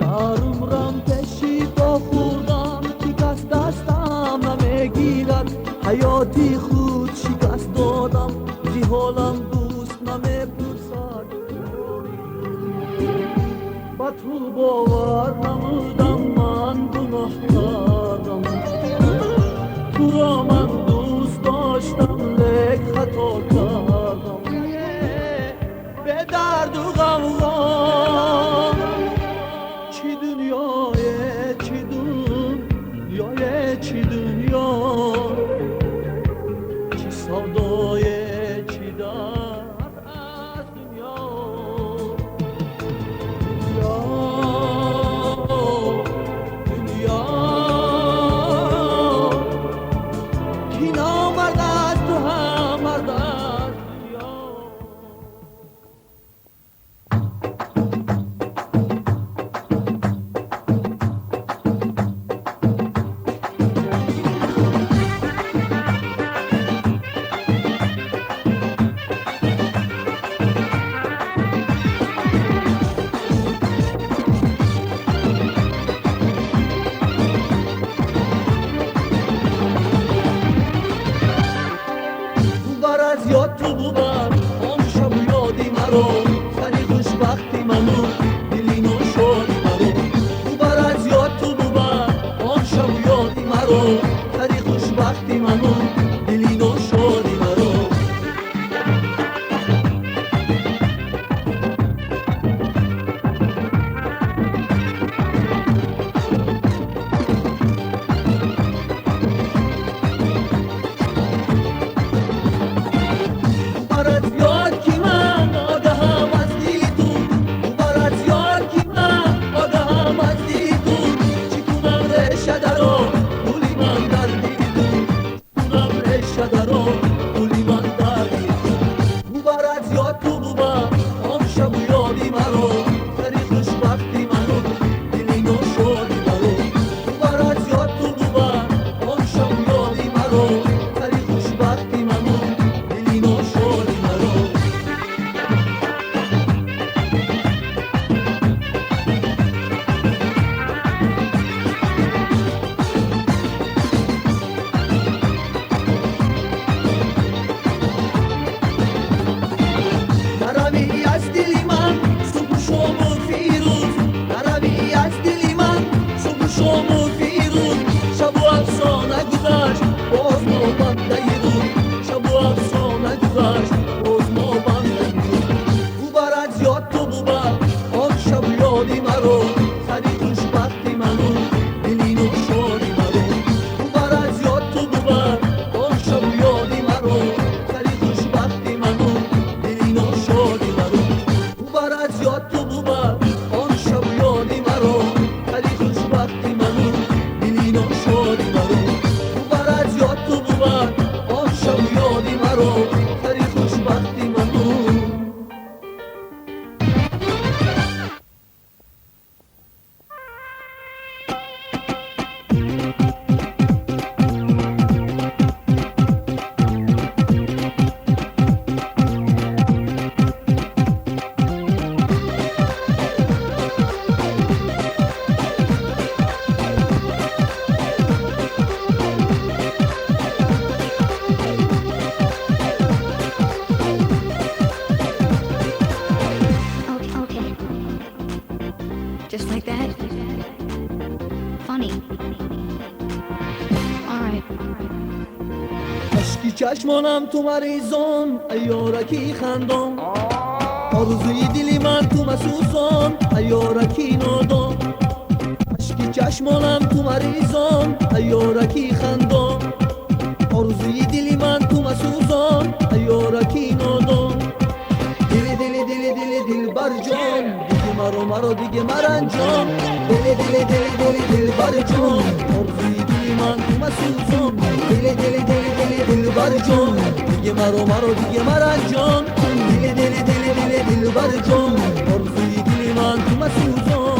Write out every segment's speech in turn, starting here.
عمرم پیشی با خوردم که کس دستم نمیگیرد حیاتی خود شکست دادم زی حالم دوست نمیپرسد با تو باور نمودم من گناه کردم تو را من دوست داشتم لیک خطا کردم به درد و غمغان چی دنیای چی دنیای چی دنیا چی سودای چی درد از دنیا دنیا کی نامرد از تو هم مرد از دنیا از یاد تو بودم آن شب و یادی مرا سری خوشبختی منو دلی نشادی مرا بر از یاد تو بودم آن شب و یادی مرا سری خوشبختی منو دلی نشادی مرا Just like that? Funny. Alright. اشکی چشمانم تو مریضان ایارکی خندان آرزوی دلی من تو مسوسان ایارکی نادان اشکی چشمانم تو مریضان ایارکی خندان آرزوی دلی من تو مسوسان ایارکی نادان دل بر جان دیگه مرا دیگه مرنجان دل بر جان آرزوی دلی من تو مسوسان دل بر جان دیگه مرا دیگه مرنجان دل بر جان آرزوی دلی من تو مسوسان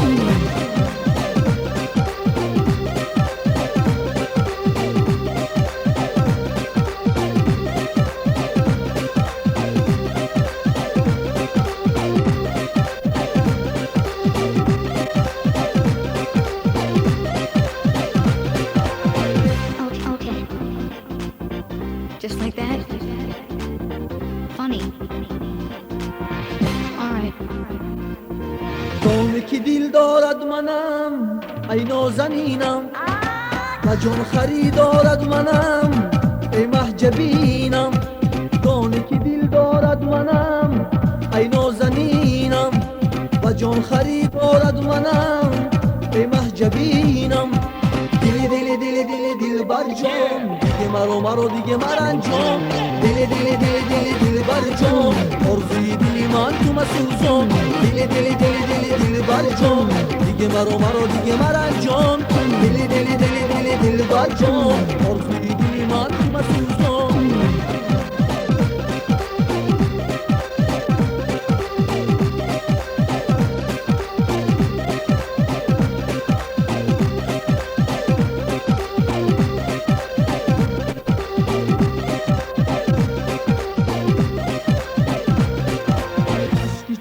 دارد منم ای نازنینم و جان خریدارد منم ای محجبینم دانی که دل دارد منم ای نازنینم و جان خریدارد منم ای محجبینم دل دل دل دل دل بر جان دیگه مرو دیگه مرنجام دل دل دل دل دل بر جان آرزوی دلی من تو مسوزم دل دل دل دل دل بر جان دیگه مرو دیگه مرنجام دل دل دل دل دل بر جان آرزوی دلی من تو مسوزم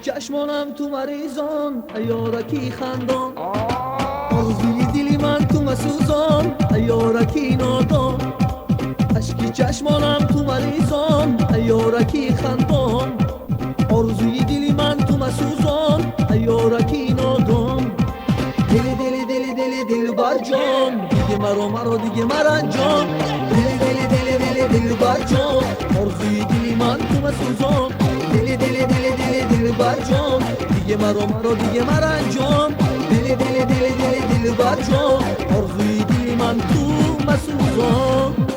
چشمانم تو مریضان ایارکی خندان آرزوی دلی من تو مسوزان ایارکی نادان اشکی چشمانم تو مریضان ایارکی خندان آرزوی دلی من تو مسوزان ایارکی نادان دل دل دل دل دل بر جان دیگه مرو دیگه مرنجان دل دل دل دل دل بر جان آرزوی دلی من تو مسوزان دل دل دل دل دل بر جان دیگه مرو دیگه مرنجان دل دل دل دل دل بر جان آرزوی دلی من تو مسوزان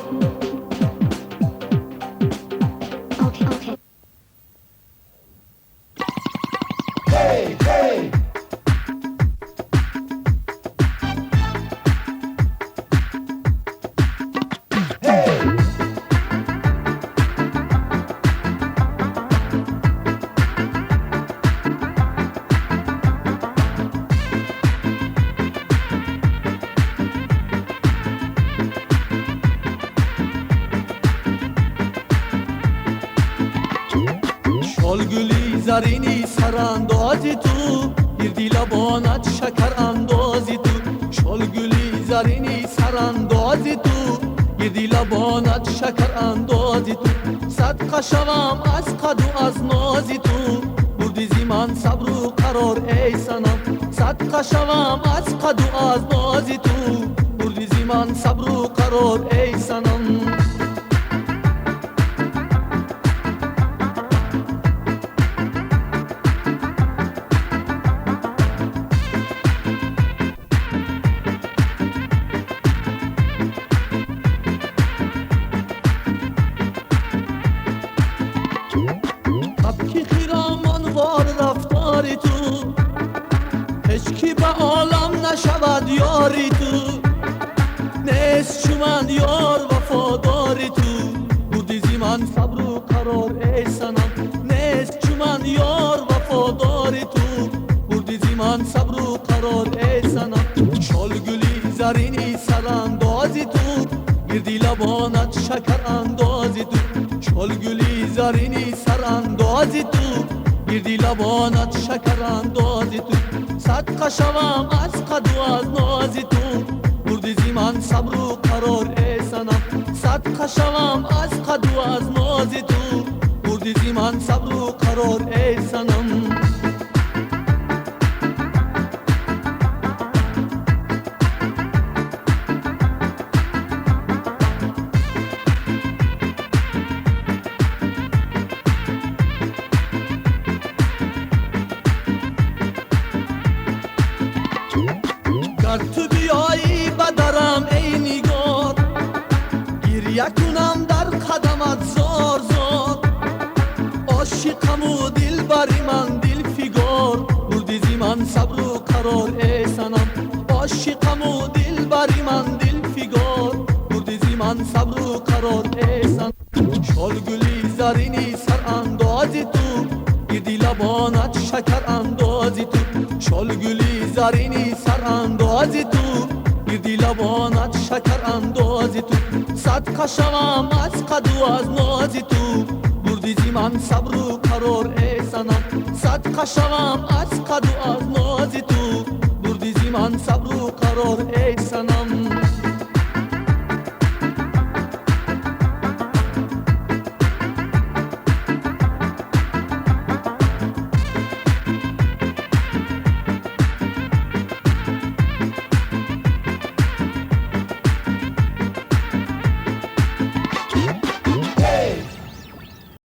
گلی زرینی سراندازی تو گردی لبانت شکر اندازی تو شال گلی زرینی سراندازی تو گردی لبانت شکر اندازی تو صدقه شوم از قد و از نازی تو بردی زی من صبر و قرار ای سنم صدقه شوم از قد و از نازی تو بردی زی من صبر و قرار ای سنم هیچکی به عالم نشود یاری تو نیست چو من یار وفاداری تو بودی زی من صبر و قرار ای سنم نیست چو من یار وفاداری تو بودی زی من صبر و قرار ای سنم شال گلی زرینی سراندازی تو گردی لبانت شکر اندازی تو شال گلی زرینی سراندازی تو گردی لبانت شکر اندازی تو صدقه شوم از قد و از نازی تو بردی زی من صبر و قرار ای سنم صدقه شوم از قد و از نازی تو بردی زی من صبر و قرار ای سنم گر تو بیایی بدرم ای نگار گریه کنم در قدمت زار زار عاشقم و دل بری من دل فگار بردی زی من صبر و قرار ای سنم عاشقم و دل بری من دل فگار بردی زی من صبر و قرار ای سنم شال گلی زرینی سر اندازی تو گردی لبانت شکر اندازی تو شال گلی زرینی سر اندازی تو گردی لبانت شکر اندازی تو صدقه شوم از قد و از نازی تو بردی زی من صبر و قرار ای سنم صدقه شوم از قد و از نازی تو بردی زی من صبر و قرار ای سنم